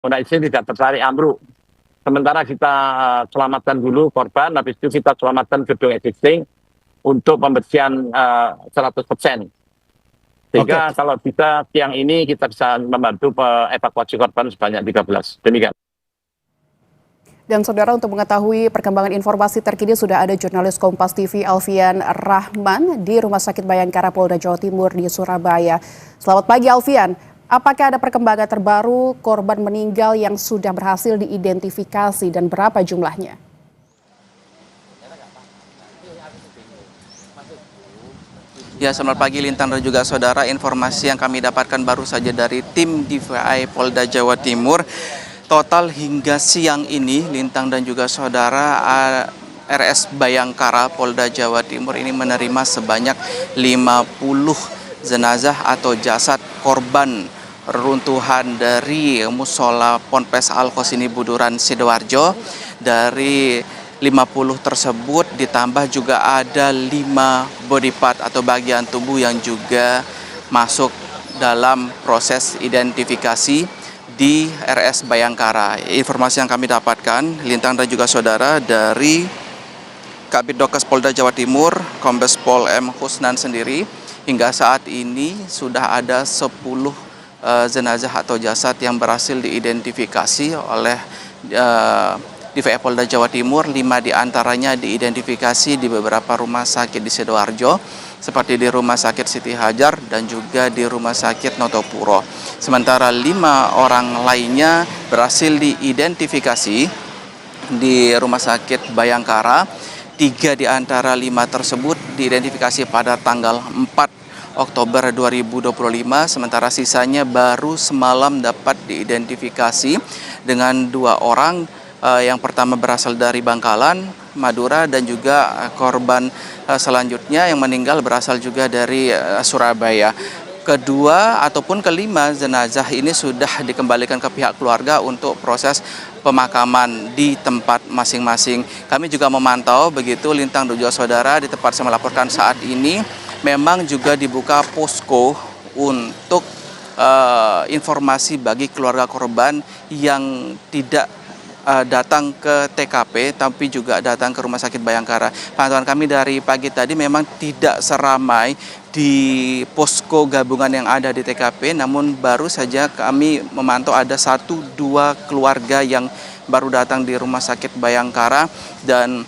Fondasi tidak tertarik ambruk. Sementara kita selamatkan dulu korban, habis itu kita selamatkan gedung existing untuk pembersihan 100%. Sehingga kalau bisa siang ini kita bisa membantu evakuasi korban sebanyak 13. Demikian. Dan saudara, untuk mengetahui perkembangan informasi terkini sudah ada jurnalis Kompas TV Alfian Rahman di Rumah Sakit Bayangkara Polda Jawa Timur di Surabaya. Selamat pagi Alfian, apakah ada perkembangan terbaru korban meninggal yang sudah berhasil diidentifikasi dan berapa jumlahnya? Ya, selamat pagi Lintang dan juga saudara. Informasi yang kami dapatkan baru saja dari tim DVI Polda Jawa Timur. Total hingga siang ini, Lintang dan juga saudara, RS Bayangkara Polda Jawa Timur ini menerima sebanyak 50 jenazah atau jasad korban reruntuhan dari Musola Ponpes Al-Qasimi Buduran Sidoarjo. Dari 50 tersebut ditambah juga ada 5 body part atau bagian tubuh yang juga masuk dalam proses identifikasi di RS Bayangkara. Informasi yang kami dapatkan, Lintang dan juga saudara, dari Kabid Dokes Polda Jawa Timur, Kombes Pol M. Husnan sendiri, hingga saat ini sudah ada 10 jenazah atau jasad yang berhasil diidentifikasi oleh DVI Polda Jawa Timur. 5 diantaranya diidentifikasi di beberapa rumah sakit di Sidoarjo, seperti di Rumah Sakit Siti Hajar dan juga di Rumah Sakit Notopuro. Sementara 5 orang lainnya berhasil diidentifikasi di Rumah Sakit Bayangkara. 3 di antara 5 tersebut diidentifikasi pada tanggal 4 Oktober 2025, sementara sisanya baru semalam dapat diidentifikasi dengan 2 orang. Yang pertama berasal dari Bangkalan, Madura, dan juga korban selanjutnya yang meninggal berasal juga dari Surabaya. Kedua ataupun kelima jenazah ini sudah dikembalikan ke pihak keluarga untuk proses pemakaman di tempat masing-masing. Kami juga memantau begitu Lintang dan juga saudara, di tempat saya melaporkan saat ini memang juga dibuka posko untuk informasi bagi keluarga korban yang tidak datang ke TKP tapi juga datang ke Rumah Sakit Bayangkara. Pantauan kami dari pagi tadi memang tidak seramai di posko gabungan yang ada di TKP, namun baru saja kami memantau ada 1-2 keluarga yang baru datang di Rumah Sakit Bayangkara dan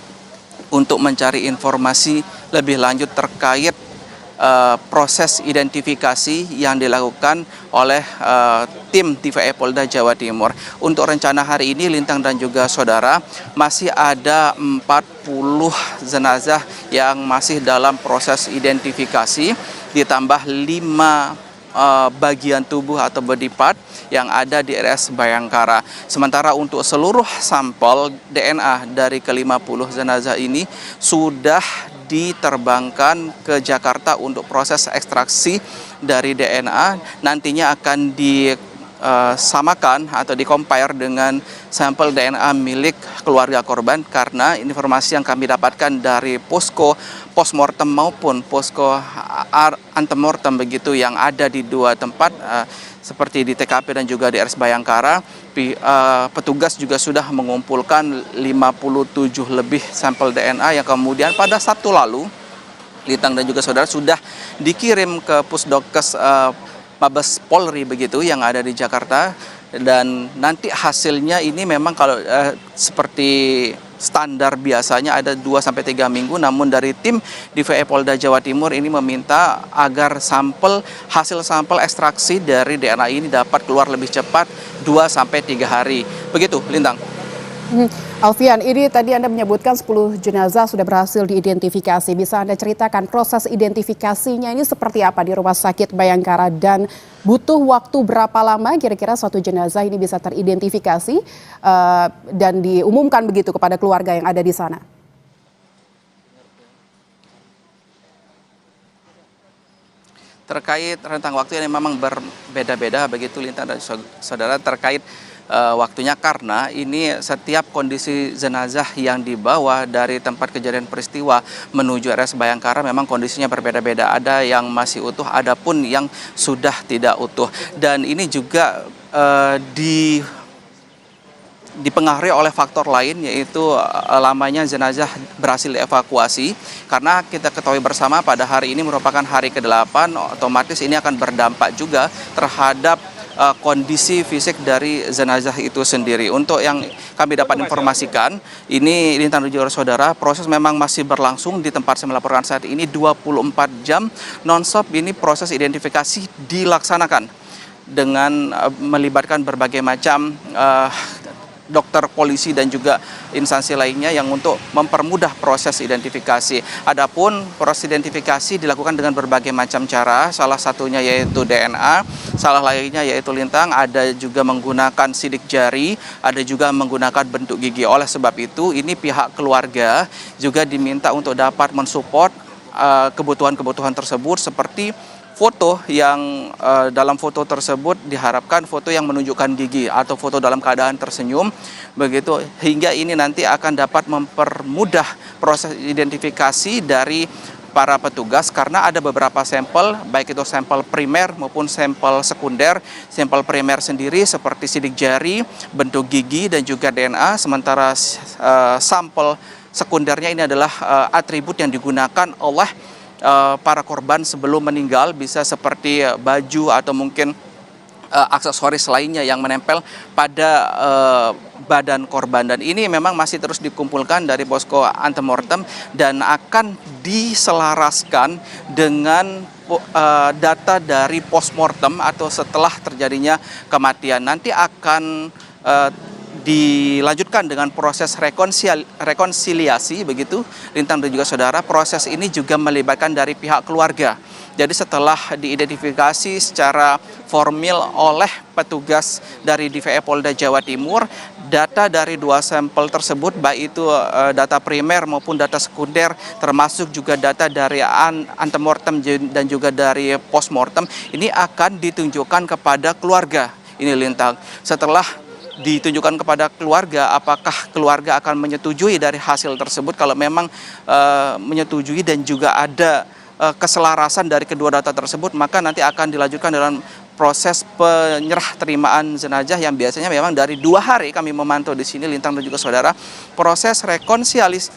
untuk mencari informasi lebih lanjut terkait proses identifikasi yang dilakukan oleh tim DVI Polda Jawa Timur. Untuk rencana hari ini, Lintang dan juga saudara, masih ada 40 jenazah yang masih dalam proses identifikasi, ditambah 5 bagian tubuh atau body part yang ada di RS Bayangkara. Sementara untuk seluruh sampel DNA dari ke-50 jenazah ini sudah diterbangkan ke Jakarta untuk proses ekstraksi dari DNA. Nantinya akan disamakan atau dikompare dengan sampel DNA milik keluarga korban, karena informasi yang kami dapatkan dari posko postmortem maupun posko antemortem begitu yang ada di 2 tempat seperti di TKP dan juga di RS Bayangkara, petugas juga sudah mengumpulkan 57 lebih sampel DNA yang kemudian pada Sabtu lalu Lintang dan juga saudara sudah dikirim ke Pusdokes Mabes Polri begitu yang ada di Jakarta. Dan nanti hasilnya ini memang kalau seperti standar biasanya ada 2-3 minggu, namun dari tim DVI Polda Jawa Timur ini meminta agar hasil sampel ekstraksi dari DNA ini dapat keluar lebih cepat, 2-3 hari. Begitu, Lintang. Alfian, ini tadi Anda menyebutkan 10 jenazah sudah berhasil diidentifikasi. Bisa Anda ceritakan proses identifikasinya ini seperti apa di Rumah Sakit Bayangkara dan butuh waktu berapa lama kira-kira suatu jenazah ini bisa teridentifikasi dan diumumkan begitu kepada keluarga yang ada di sana? Terkait rentang waktu yang memang berbeda-beda begitu Lintang dan saudara terkait waktunya, karena ini setiap kondisi jenazah yang dibawa dari tempat kejadian peristiwa menuju RS Bayangkara memang kondisinya berbeda-beda. Ada yang masih utuh, ada pun yang sudah tidak utuh. Dan ini juga dipengaruhi oleh faktor lain, yaitu lamanya jenazah berhasil dievakuasi. Karena kita ketahui bersama pada hari ini merupakan hari ke-8, otomatis ini akan berdampak juga terhadap kondisi fisik dari jenazah itu sendiri. Untuk yang kami dapat informasikan, ini Lintang dan juga saudara, proses memang masih berlangsung di tempat saya melaporkan saat ini 24 jam non-stop. Ini proses identifikasi dilaksanakan dengan melibatkan berbagai macam dokter, polisi, dan juga instansi lainnya yang untuk mempermudah proses identifikasi. Adapun proses identifikasi dilakukan dengan berbagai macam cara, salah satunya yaitu DNA, salah lainnya yaitu Lintang, ada juga menggunakan sidik jari, ada juga menggunakan bentuk gigi. Oleh sebab itu, ini pihak keluarga juga diminta untuk dapat mensupport kebutuhan-kebutuhan tersebut, seperti foto yang dalam foto tersebut diharapkan foto yang menunjukkan gigi atau foto dalam keadaan tersenyum, begitu, hingga ini nanti akan dapat mempermudah proses identifikasi dari para petugas, karena ada beberapa sampel, baik itu sampel primer maupun sampel sekunder. Sampel primer sendiri seperti sidik jari, bentuk gigi, dan juga DNA, sementara sampel sekundernya ini adalah atribut yang digunakan oleh para korban sebelum meninggal, bisa seperti baju atau mungkin aksesoris lainnya yang menempel pada badan korban. Dan ini memang masih terus dikumpulkan dari posko antemortem dan akan diselaraskan dengan data dari postmortem atau setelah terjadinya kematian. Nanti akan dilanjutkan dengan proses rekonsiliasi, begitu Lintang dan juga saudara. Proses ini juga melibatkan dari pihak keluarga. Jadi setelah diidentifikasi secara formil oleh petugas dari DVI Polda Jawa Timur, data dari 2 sampel tersebut, baik itu data primer maupun data sekunder, termasuk juga data dari antemortem dan juga dari postmortem, ini akan ditunjukkan kepada keluarga. Ini Lintang. Setelah ditunjukkan kepada keluarga, apakah keluarga akan menyetujui dari hasil tersebut. Kalau memang menyetujui dan juga ada keselarasan dari kedua data tersebut, maka nanti akan dilanjutkan dalam proses penyerah terimaan jenazah yang biasanya memang dari 2 hari kami memantau di sini Lintang dan juga saudara. Proses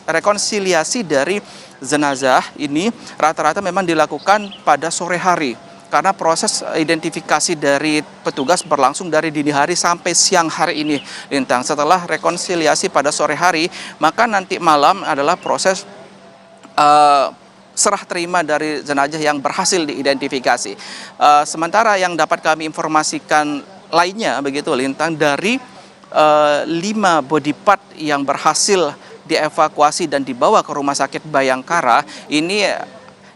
rekonsiliasi dari jenazah ini rata-rata memang dilakukan pada sore hari, karena proses identifikasi dari petugas berlangsung dari dini hari sampai siang hari ini, Lintang. Setelah rekonsiliasi pada sore hari, maka nanti malam adalah proses serah terima dari jenazah yang berhasil diidentifikasi. Sementara yang dapat kami informasikan lainnya, begitu Lintang, dari 5 body part yang berhasil dievakuasi dan dibawa ke Rumah Sakit Bayangkara, ini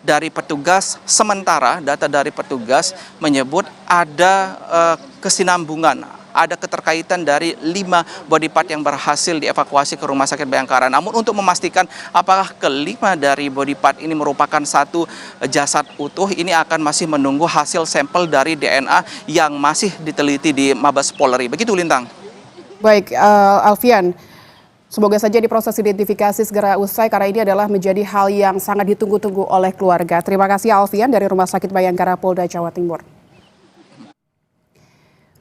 dari petugas sementara, data dari petugas menyebut ada kesinambungan, ada keterkaitan dari 5 body part yang berhasil dievakuasi ke Rumah Sakit Bayangkara. Namun untuk memastikan apakah kelima dari body part ini merupakan satu jasad utuh, ini akan masih menunggu hasil sampel dari DNA yang masih diteliti di Mabes Polri. Begitu Lintang. Baik, Alfian. Semoga saja di proses identifikasi segera usai, karena ini adalah menjadi hal yang sangat ditunggu-tunggu oleh keluarga. Terima kasih Alfian dari Rumah Sakit Bayangkara Polda Jawa Timur.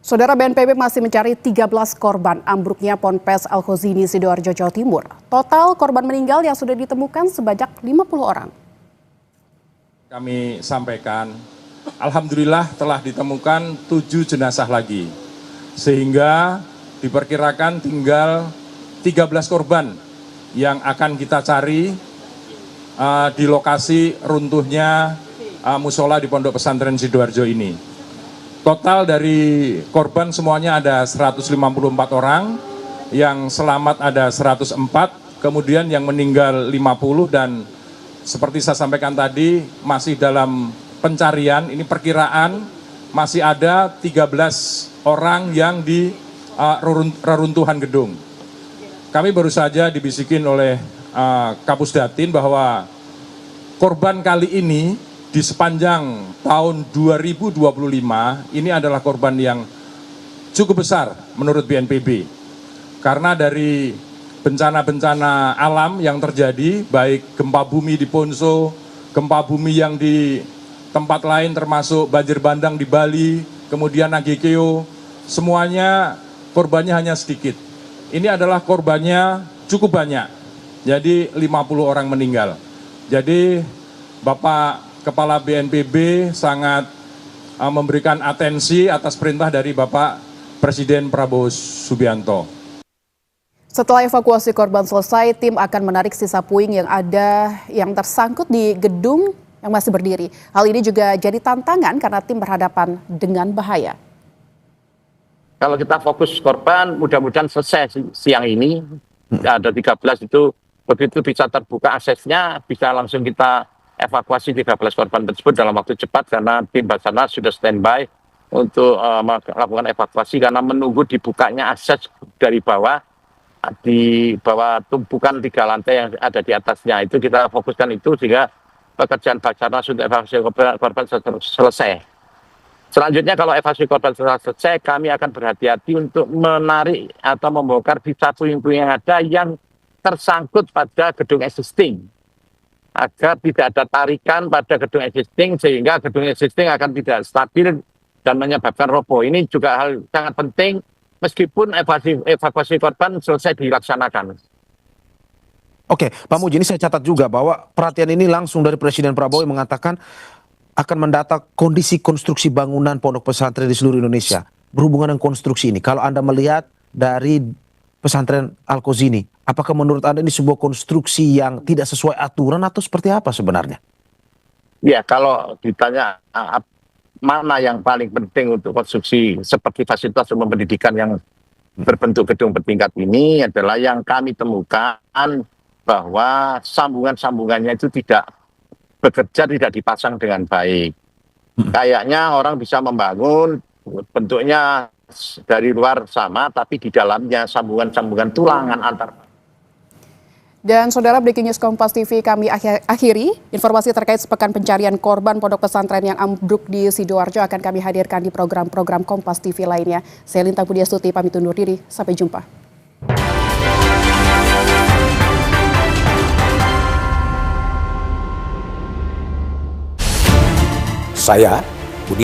Saudara, BNPB masih mencari 13 korban ambruknya Ponpes Al-Khozini Sidoarjo, Jawa Timur. Total korban meninggal yang sudah ditemukan sebanyak 50 orang. Kami sampaikan, alhamdulillah telah ditemukan 7 jenazah lagi. Sehingga diperkirakan tinggal 13 korban yang akan kita cari di lokasi runtuhnya musola di Pondok Pesantren Sidoarjo ini. Total dari korban semuanya ada 154 orang, yang selamat ada 104, kemudian yang meninggal 50, dan seperti saya sampaikan tadi masih dalam pencarian. Ini perkiraan masih ada 13 orang yang di reruntuhan gedung. Kami baru saja dibisikin oleh Kapusdatin bahwa korban kali ini di sepanjang tahun 2025 ini adalah korban yang cukup besar menurut BNPB. Karena dari bencana-bencana alam yang terjadi, baik gempa bumi di Ponso, gempa bumi yang di tempat lain termasuk banjir bandang di Bali, kemudian Nagekeo, semuanya korbannya hanya sedikit. ini adalah korbannya cukup banyak. Jadi 50 orang meninggal. Jadi Bapak Kepala BNPB sangat memberikan atensi atas perintah dari Bapak Presiden Prabowo Subianto. Setelah evakuasi korban selesai, tim akan menarik sisa puing yang tersangkut di gedung yang masih berdiri. Hal ini juga jadi tantangan karena tim berhadapan dengan bahaya. Kalau kita fokus korban, mudah-mudahan selesai siang ini. Ada 13 itu, begitu bisa terbuka aksesnya, bisa langsung kita evakuasi 13 korban tersebut dalam waktu cepat karena tim Basarnas sudah standby untuk melakukan evakuasi karena menunggu dibukanya akses dari bawah, di bawah tumpukan 3 lantai yang ada di atasnya. Itu kita fokuskan itu sehingga pekerjaan Basarnas untuk evakuasi korban selesai. Selanjutnya kalau evakuasi korban selesai, kami akan berhati-hati untuk menarik atau membongkar sisa puing-puing yang ada yang tersangkut pada gedung existing. Agar tidak ada tarikan pada gedung existing sehingga gedung existing akan tidak stabil dan menyebabkan roboh. Ini juga hal sangat penting meskipun evakuasi korban selesai dilaksanakan. Oke, Pak Muji, ini saya catat juga bahwa perhatian ini langsung dari Presiden Prabowo yang mengatakan akan mendata kondisi konstruksi bangunan pondok pesantren di seluruh Indonesia. Berhubungan dengan konstruksi ini, kalau Anda melihat dari pesantren Al-Qazini, apakah menurut Anda ini sebuah konstruksi yang tidak sesuai aturan atau seperti apa sebenarnya? Ya, kalau ditanya mana yang paling penting untuk konstruksi seperti fasilitas umum pendidikan yang berbentuk gedung bertingkat ini adalah yang kami temukan bahwa sambungan-sambungannya itu tidak bekerja, tidak dipasang dengan baik. Kayaknya orang bisa membangun bentuknya dari luar sama, tapi di dalamnya sambungan-sambungan tulangan antar. Dan saudara, Breaking News Kompas TV kami akhiri. Informasi terkait sepekan pencarian korban pondok pesantren yang ambruk di Sidoarjo akan kami hadirkan di program-program Kompas TV lainnya. Saya Lintang Pudiastuti pamit undur diri. Sampai jumpa. Saya